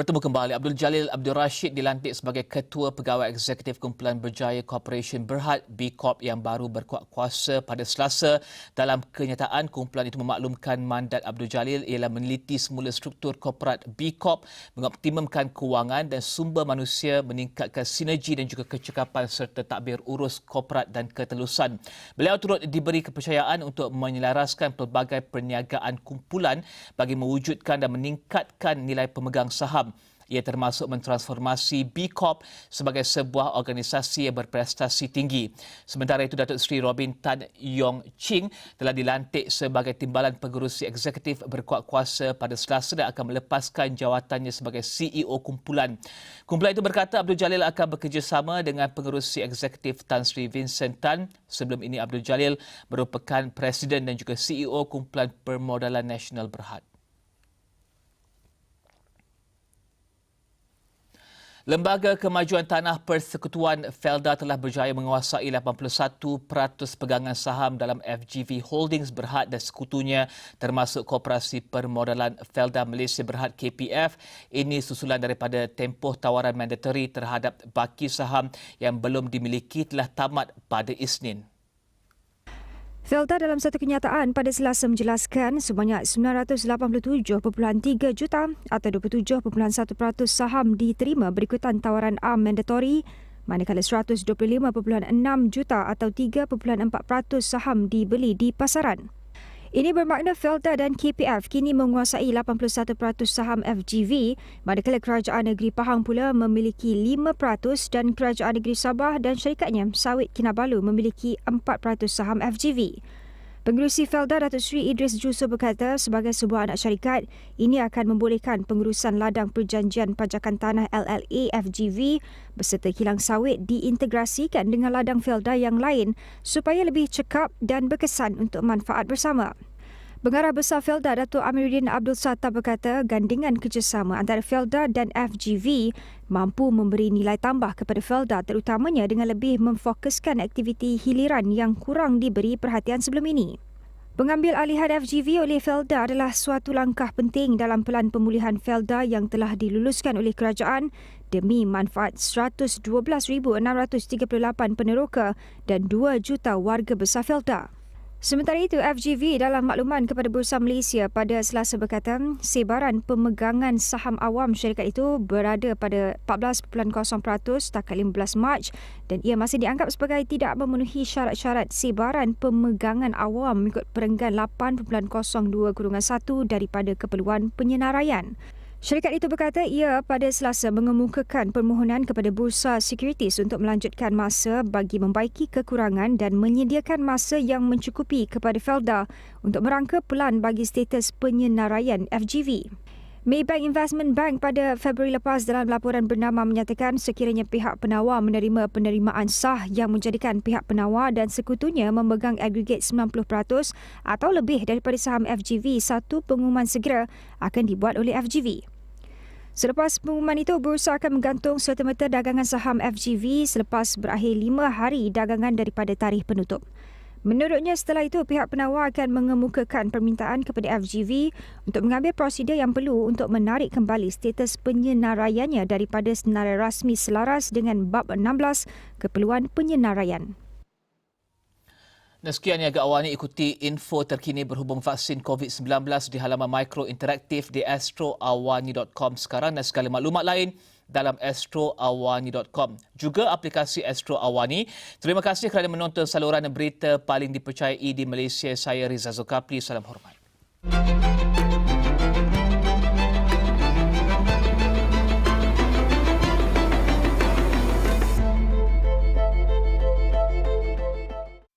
Bertemu kembali, Abdul Jalil Abdul Rashid dilantik sebagai Ketua Pegawai Eksekutif Kumpulan Berjaya Corporation Berhad B Corp yang baru berkuat kuasa pada Selasa. Dalam kenyataan, kumpulan itu memaklumkan mandat Abdul Jalil ialah meneliti semula struktur korporat B Corp, mengoptimumkan kewangan dan sumber manusia, meningkatkan sinergi dan juga kecekapan serta takbir urus korporat dan ketelusan. Beliau turut diberi kepercayaan untuk menyelaraskan pelbagai perniagaan kumpulan bagi mewujudkan dan meningkatkan nilai pemegang saham. Ia termasuk mentransformasi B Corp sebagai sebuah organisasi yang berprestasi tinggi. Sementara itu, Datuk Seri Robin Tan Yong Ching telah dilantik sebagai Timbalan Pengerusi Eksekutif berkuat kuasa pada Selasa dan akan melepaskan jawatannya sebagai CEO kumpulan. Kumpulan itu berkata Abdul Jalil akan bekerjasama dengan Pengerusi Eksekutif Tan Sri Vincent Tan. Sebelum ini, Abdul Jalil merupakan Presiden dan juga CEO Kumpulan Permodalan Nasional Berhad. Lembaga Kemajuan Tanah Persekutuan Felda telah berjaya menguasai 81% pegangan saham dalam FGV Holdings Berhad dan sekutunya termasuk Koperasi Permodalan Felda Malaysia Berhad KPF. Ini susulan daripada tempoh tawaran mandatory terhadap baki saham yang belum dimiliki telah tamat pada Isnin. Felda dalam satu kenyataan pada Selasa menjelaskan sebanyak 987.3 juta atau 27.1% saham diterima berikutan tawaran AM mandatori, manakala 125.6 juta atau 3.4% saham dibeli di pasaran. Ini bermakna Felda dan KPF kini menguasai 81% saham FGV, manakala Kerajaan Negeri Pahang pula memiliki 5% dan Kerajaan Negeri Sabah dan syarikatnya Sawit Kinabalu memiliki 4% saham FGV. Pengerusi Felda Datuk Seri Idris Jusuf berkata sebagai sebuah anak syarikat, ini akan membolehkan pengurusan ladang perjanjian pajakan tanah LLA FGV beserta kilang sawit diintegrasikan dengan ladang Felda yang lain supaya lebih cekap dan berkesan untuk manfaat bersama. Pengarah Besar Felda Datuk Amiruddin Abdul Sattar berkata gandingan kerjasama antara Felda dan FGV mampu memberi nilai tambah kepada Felda terutamanya dengan lebih memfokuskan aktiviti hiliran yang kurang diberi perhatian sebelum ini. Pengambil alihan FGV oleh Felda adalah suatu langkah penting dalam pelan pemulihan Felda yang telah diluluskan oleh kerajaan demi manfaat 112,638 peneroka dan 2 juta warga besar Felda. Sementara itu, FGV dalam makluman kepada Bursa Malaysia pada Selasa berkata sebaran pemegangan saham awam syarikat itu berada pada 14.0% setakat 15 Mac dan ia masih dianggap sebagai tidak memenuhi syarat-syarat sebaran pemegangan awam mengikut perenggan 8.02/1 daripada keperluan penyenaraian. Syarikat itu berkata ia pada Selasa mengemukakan permohonan kepada Bursa Securities untuk melanjutkan masa bagi membaiki kekurangan dan menyediakan masa yang mencukupi kepada Felda untuk merangka pelan bagi status penyenaraian FGV. Maybank Investment Bank pada Februari lepas dalam laporan bernama menyatakan sekiranya pihak penawar menerima penerimaan sah yang menjadikan pihak penawar dan sekutunya memegang agregat 90% atau lebih daripada saham FGV, satu pengumuman segera akan dibuat oleh FGV. Selepas pengumuman itu, bursa akan menggantung serta-merta dagangan saham FGV selepas berakhir 5 hari dagangan daripada tarikh penutup. Menurutnya, setelah itu pihak penawar akan mengemukakan permintaan kepada FGV untuk mengambil prosedur yang perlu untuk menarik kembali status penyenaraiannya daripada senarai rasmi selaras dengan bab 16 keperluan penyenaraian. Dan sekian Niaga Awal ini, ikuti info terkini berhubung vaksin COVID-19 di halaman Mikro Interaktif di astroawani.com sekarang dan segala maklumat lain dalam astroawani.com. Juga aplikasi Astro Awani. Terima kasih kerana menonton saluran berita paling dipercayai di Malaysia. Saya Riza Zulkafli. Salam hormat.